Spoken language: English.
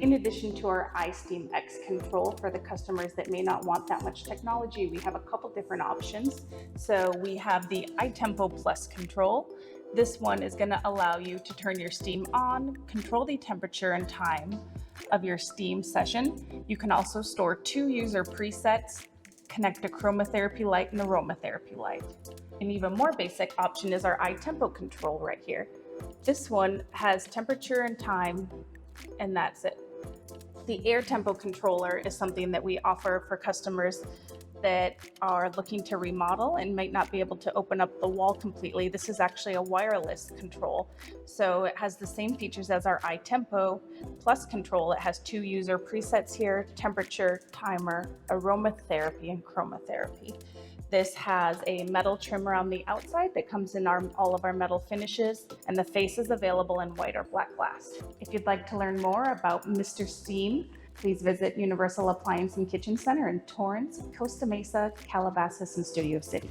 In addition to our iSteam X control, for the customers that may not want that much technology, we have a couple different options. So we have the iTempoPlus control. This one is going to allow you to turn your steam on, control the temperature and time of your steam session. You can also store 2 user presets, connect a chromotherapy light and aromatherapy light. An even more basic option is our iTempo control right here. This one has temperature and time, and that's it. The air tempo controller is something that we offer for customers that are looking to remodel and might not be able to open up the wall completely. This is actually a wireless control. So it has the same features as our iTempoPlus control. It has 2 user presets here: temperature, timer, aromatherapy, and chromotherapy. This has a metal trim around the outside that comes in all of our metal finishes, and the face is available in white or black glass. If you'd like to learn more about MrSteam, please visit Universal Appliance and Kitchen Center in Torrance, Costa Mesa, Calabasas, and Studio City.